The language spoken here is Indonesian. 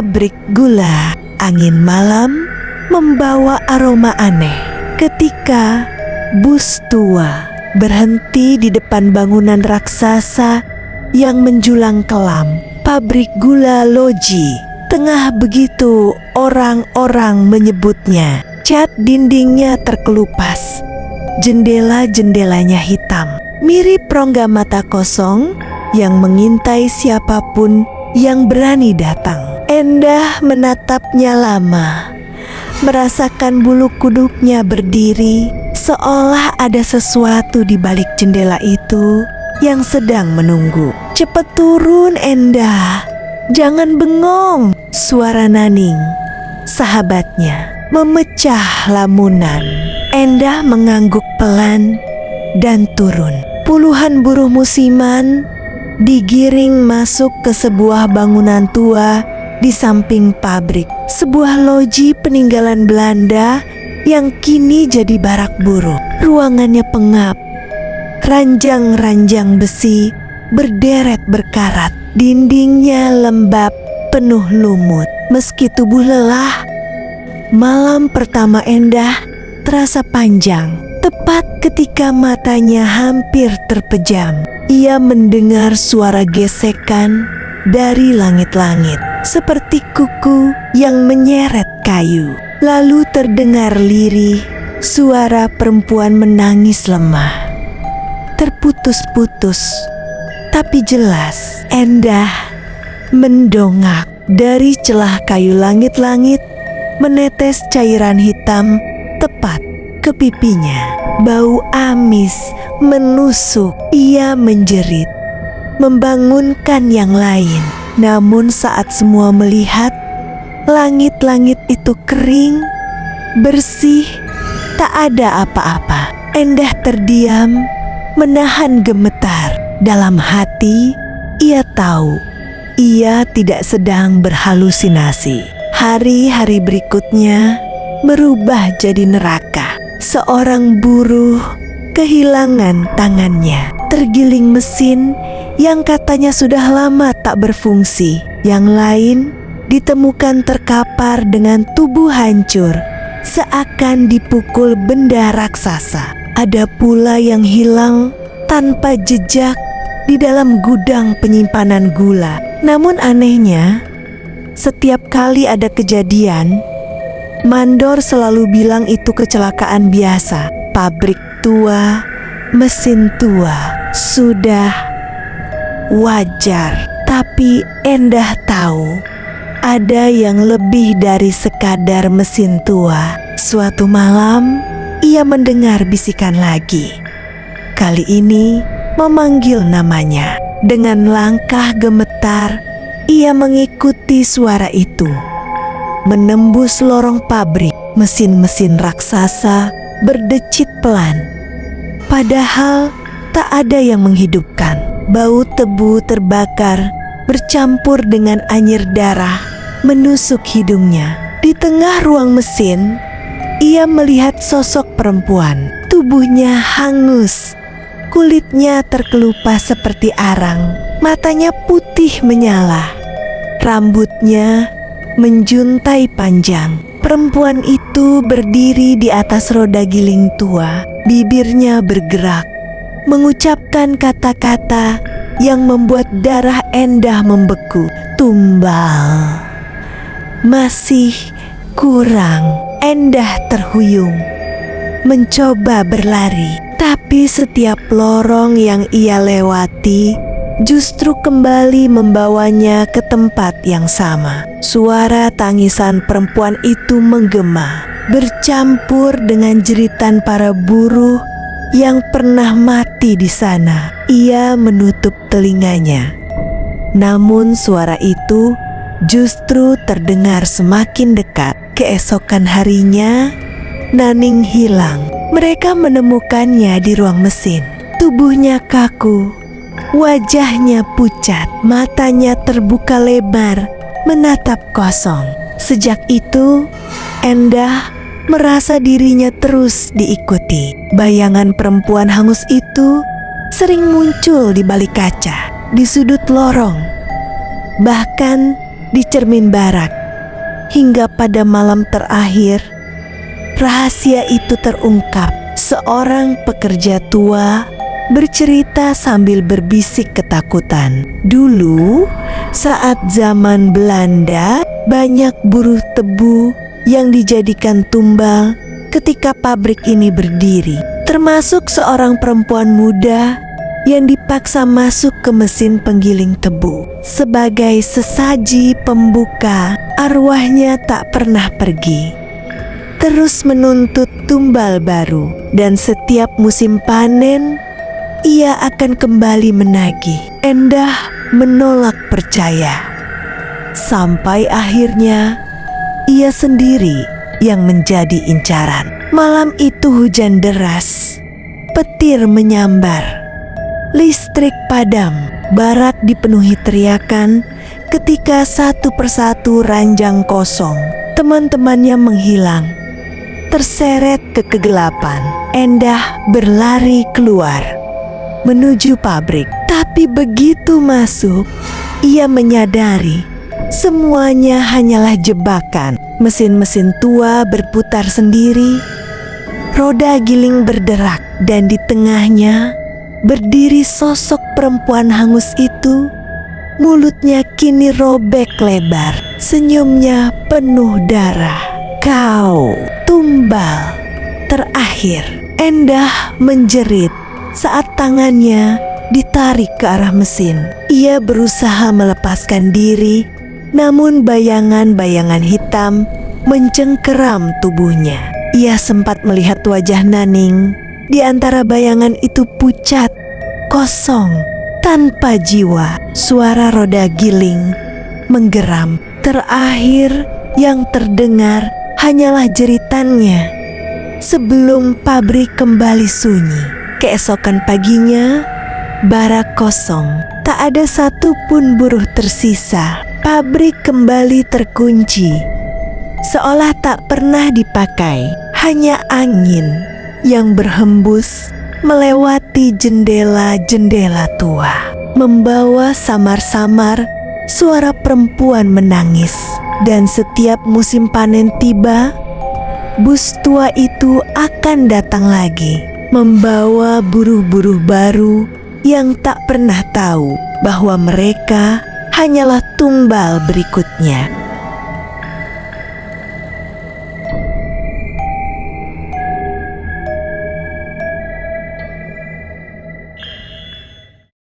pabrik gula. Angin malam membawa aroma aneh ketika bus tua berhenti di depan bangunan raksasa yang menjulang kelam. Pabrik gula Loji. Tengah begitu orang-orang menyebutnya. Cat dindingnya terkelupas. Jendela-jendelanya hitam, mirip rongga mata kosong yang mengintai siapapun yang berani datang. Endah menatapnya lama, merasakan bulu kuduknya berdiri, seolah ada sesuatu di balik jendela itu yang sedang menunggu. Cepat turun, Endah, jangan bengong. Suara Naning, sahabatnya, memecah lamunan. Endah mengangguk pelan dan turun. Puluhan buruh musiman digiring masuk ke sebuah bangunan tua di samping pabrik, sebuah loji peninggalan Belanda yang kini jadi barak buruh. Ruangannya pengap, ranjang-ranjang besi berderet berkarat, dindingnya lembab penuh lumut. Meski tubuh lelah, malam pertama Endah terasa panjang. Tepat ketika matanya hampir terpejam, ia mendengar suara gesekan dari langit-langit, seperti kuku yang menyeret kayu. Lalu terdengar lirih suara perempuan menangis lemah, terputus-putus tapi jelas. Endah mendongak. Dari celah kayu langit-langit menetes cairan hitam tepat ke pipinya. Bau amis menusuk. Ia menjerit, membangunkan yang lain. Namun saat semua melihat, langit-langit itu kering, bersih, tak ada apa-apa. Endah terdiam, menahan gemetar. Dalam hati, ia tahu ia tidak sedang berhalusinasi. Hari-hari berikutnya berubah jadi neraka. Seorang buruh kehilangan tangannya, tergiling mesin yang katanya sudah lama tak berfungsi. Yang lain ditemukan terkapar dengan tubuh hancur, seakan dipukul benda raksasa. Ada pula yang hilang tanpa jejak di dalam gudang penyimpanan gula. Namun anehnya, setiap kali ada kejadian, mandor selalu bilang itu kecelakaan biasa. Pabrik tua, mesin tua, sudah wajar. Tapi Endah tahu ada yang lebih dari sekadar mesin tua. Suatu malam, ia mendengar bisikan lagi. Kali ini memanggil namanya. Dengan langkah gemetar, ia mengikuti suara itu. Menembus lorong pabrik, mesin-mesin raksasa berdecit pelan. Padahal tak ada yang menghidupkan. Bau tebu terbakar bercampur dengan anyir darah menusuk hidungnya. Di tengah ruang mesin, ia melihat sosok perempuan. Tubuhnya hangus, kulitnya terkelupas seperti arang, matanya putih menyala, rambutnya menjuntai panjang. Perempuan itu berdiri di atas roda giling tua, bibirnya bergerak, mengucapkan kata-kata yang membuat darah Endah membeku. Tumbal, masih kurang. Endah terhuyung, mencoba berlari. Tapi setiap lorong yang ia lewati justru kembali membawanya ke tempat yang sama. Suara tangisan perempuan itu menggema, bercampur dengan jeritan para buruh yang pernah mati di sana. Ia menutup telinganya, namun suara itu justru terdengar semakin dekat. Keesokan harinya, Naning hilang. Mereka menemukannya di ruang mesin. Tubuhnya kaku, wajahnya pucat, matanya terbuka lebar, menatap kosong. Sejak itu, Endah merasa dirinya terus diikuti. Bayangan perempuan hangus itu sering muncul di balik kaca, di sudut lorong, bahkan di cermin barak. hingga pada malam terakhir rahasia itu terungkap. Seorang pekerja tua bercerita sambil berbisik ketakutan. Dulu, saat zaman Belanda, banyak buruh tebu yang dijadikan tumbal ketika pabrik ini berdiri, termasuk seorang perempuan muda yang dipaksa masuk ke mesin penggiling tebu. Sebagai sesaji pembuka, arwahnya tak pernah pergi, terus menuntut tumbal baru, dan setiap musim panen ia akan kembali menagih. Endah menolak percaya, sampai akhirnya ia sendiri yang menjadi incaran. Malam itu hujan deras, petir menyambar, listrik padam, barak dipenuhi teriakan ketika satu persatu ranjang kosong. Teman-temannya menghilang, terseret ke kegelapan. Endah berlari keluar menuju pabrik, tapi begitu masuk, ia menyadari semuanya hanyalah jebakan. Mesin-mesin tua berputar sendiri, roda giling berderak, dan di tengahnya berdiri sosok perempuan hangus itu. Mulutnya kini robek lebar, senyumnya penuh darah. "Kau tumbal terakhir," Endah menjerit saat tangannya ditarik ke arah mesin. Ia berusaha melepaskan diri, namun bayangan-bayangan hitam mencengkeram tubuhnya. Ia sempat melihat wajah Naning. Di antara bayangan itu pucat, kosong, tanpa jiwa. Suara roda giling menggeram. Terakhir yang terdengar hanyalah jeritannya sebelum pabrik kembali sunyi. Keesokan paginya, barak kosong. Tak ada satupun buruh tersisa. Pabrik kembali terkunci, seolah tak pernah dipakai. Hanya angin yang berhembus melewati jendela-jendela tua, membawa samar-samar suara perempuan menangis. Dan setiap musim panen tiba, bus tua itu akan datang lagi, membawa buruh-buruh baru yang tak pernah tahu bahwa mereka hanyalah tumbal berikutnya.